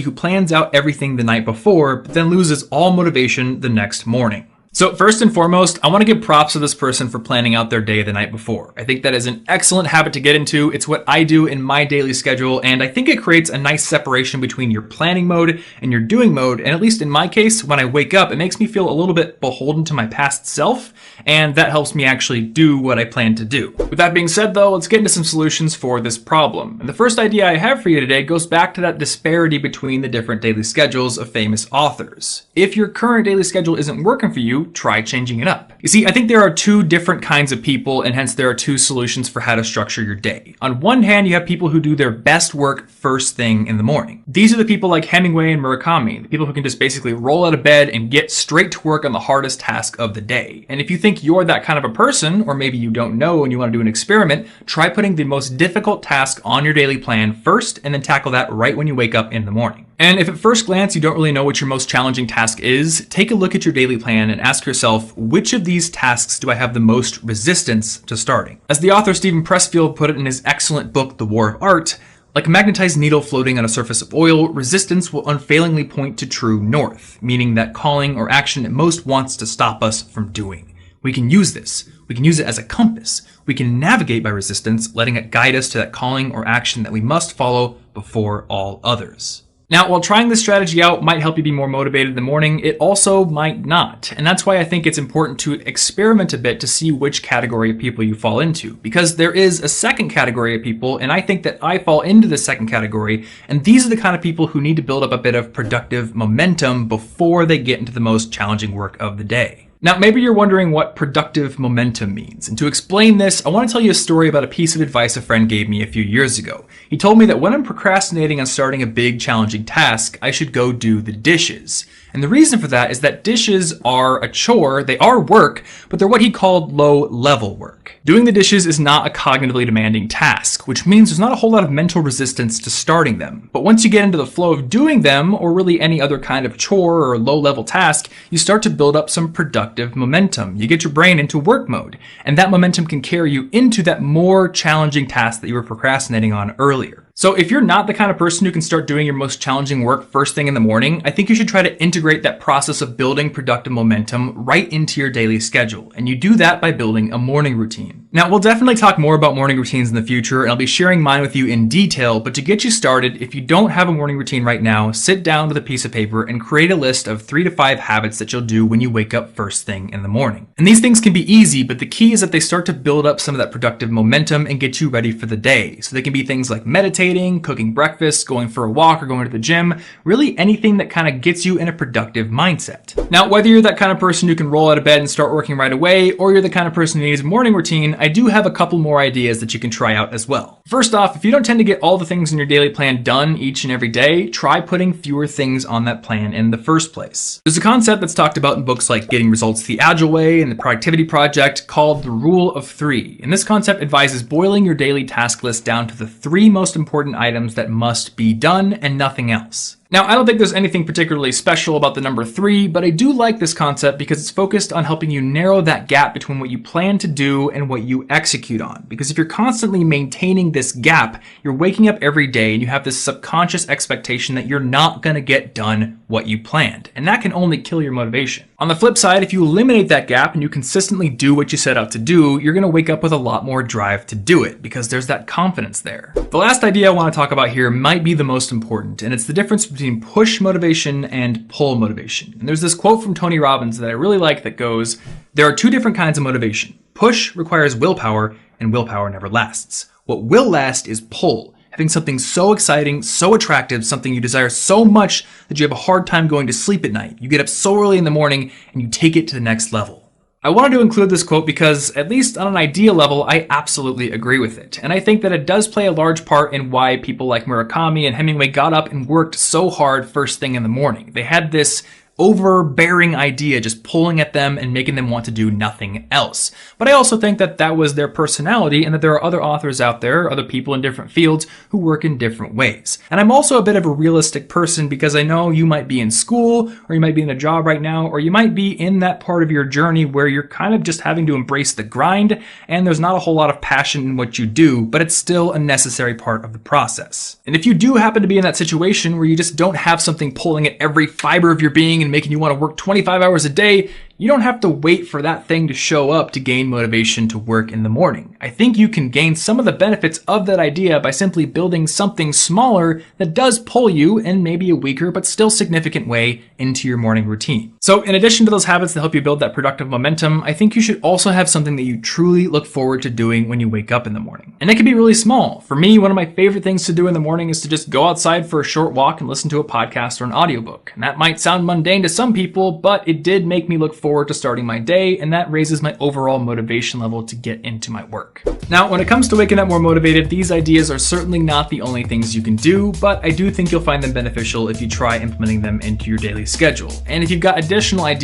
who plans out everything the night before, but then loses all motivation the next morning. So first and foremost, I want to give props to this person for planning out their day the night before. I think that is an excellent habit to get into. It's what I do in my daily schedule, and I think it creates a nice separation between your planning mode and your doing mode. And at least in my case, when I wake up, it makes me feel a little bit beholden to my past self, and that helps me actually do what I plan to do. With that being said though, let's get into some solutions for this problem. And the first idea I have for you today goes back to that disparity between the different daily schedules of famous authors. If your current daily schedule isn't working for you, try changing it up. You see, I think there are two different kinds of people, and hence there are two solutions for how to structure your day. On one hand, you have people who do their best work first thing in the morning. These are the people like Hemingway and Murakami, the people who can just basically roll out of bed and get straight to work on the hardest task of the day. And if you think you're that kind of a person, or maybe you don't know and you want to do an experiment, try putting the most difficult task on your daily plan first and then tackle that right when you wake up in the morning. And if at first glance you don't really know what your most challenging task is, take a look at your daily plan and ask yourself, which of these tasks do I have the most resistance to starting? As the author Steven Pressfield put it in his excellent book, The War of Art, like a magnetized needle floating on a surface of oil, resistance will unfailingly point to true north, meaning that calling or action it most wants to stop us from doing. We can use this. We can use it as a compass. We can navigate by resistance, letting it guide us to that calling or action that we must follow before all others. Now, while trying this strategy out might help you be more motivated in the morning, it also might not. And that's why I think it's important to experiment a bit to see which category of people you fall into. Because there is a second category of people, and I think that I fall into the second category, and these are the kind of people who need to build up a bit of productive momentum before they get into the most challenging work of the day. Now, maybe you're wondering what productive momentum means. And to explain this, I want to tell you a story about a piece of advice a friend gave me a few years ago. He told me that when I'm procrastinating on starting a big, challenging task, I should go do the dishes. And the reason for that is that dishes are a chore, they are work, but they're what he called low-level work. Doing the dishes is not a cognitively demanding task, which means there's not a whole lot of mental resistance to starting them. But once you get into the flow of doing them, or really any other kind of chore or low-level task, you start to build up some productive momentum. You get your brain into work mode, and that momentum can carry you into that more challenging task that you were procrastinating on earlier. So if you're not the kind of person who can start doing your most challenging work first thing in the morning, I think you should try to integrate that process of building productive momentum right into your daily schedule. And you do that by building a morning routine. Now, we'll definitely talk more about morning routines in the future, and I'll be sharing mine with you in detail, but to get you started, if you don't have a morning routine right now, sit down with a piece of paper and create a list of 3 to 5 habits that you'll do when you wake up first thing in the morning. And these things can be easy, but the key is that they start to build up some of that productive momentum and get you ready for the day. So they can be things like meditating, cooking breakfast, going for a walk, or going to the gym, really anything that kind of gets you in a productive mindset. Now, whether you're that kind of person who can roll out of bed and start working right away, or you're the kind of person who needs a morning routine, I do have a couple more ideas that you can try out as well. First off, if you don't tend to get all the things in your daily plan done each and every day, try putting fewer things on that plan in the first place. There's a concept that's talked about in books like Getting Results the Agile Way and the Productivity Project called the Rule of 3. And this concept advises boiling your daily task list down to the 3 most important items that must be done and nothing else. Now, I don't think there's anything particularly special about the number 3, but I do like this concept because it's focused on helping you narrow that gap between what you plan to do and what you execute on. Because if you're constantly maintaining this gap, you're waking up every day and you have this subconscious expectation that you're not going to get done what you planned. And that can only kill your motivation. On the flip side, if you eliminate that gap and you consistently do what you set out to do, you're going to wake up with a lot more drive to do it because there's that confidence there. The last idea I want to talk about here might be the most important, and it's the difference between push motivation and pull motivation. And there's this quote from Tony Robbins that I really like that goes, "There are 2 different kinds of motivation. Push requires willpower, and willpower never lasts. What will last is pull. Having something so exciting, so attractive, something you desire so much that you have a hard time going to sleep at night. You get up so early in the morning and you take it to the next level." I wanted to include this quote because, at least on an idea level, I absolutely agree with it. And I think that it does play a large part in why people like Murakami and Hemingway got up and worked so hard first thing in the morning. They had this overbearing idea just pulling at them and making them want to do nothing else. But I also think that that was their personality, and that there are other authors out there, other people in different fields who work in different ways. And I'm also a bit of a realistic person because I know you might be in school, or you might be in a job right now, or you might be in that part of your journey where you're kind of just having to embrace the grind and there's not a whole lot of passion in what you do, but it's still a necessary part of the process. And if you do happen to be in that situation where you just don't have something pulling at every fiber of your being and making you want to work 25 hours a day, you don't have to wait for that thing to show up to gain motivation to work in the morning. I think you can gain some of the benefits of that idea by simply building something smaller that does pull you in maybe a weaker but still significant way into your morning routine. So in addition to those habits that help you build that productive momentum, I think you should also have something that you truly look forward to doing when you wake up in the morning. And it can be really small. For me, one of my favorite things to do in the morning is to just go outside for a short walk and listen to a podcast or an audiobook. And that might sound mundane to some people, but it did make me look forward to starting my day, and that raises my overall motivation level to get into my work. Now, when it comes to waking up more motivated, these ideas are certainly not the only things you can do, but I do think you'll find them beneficial if you try implementing them into your daily schedule. And if you've got additional ideas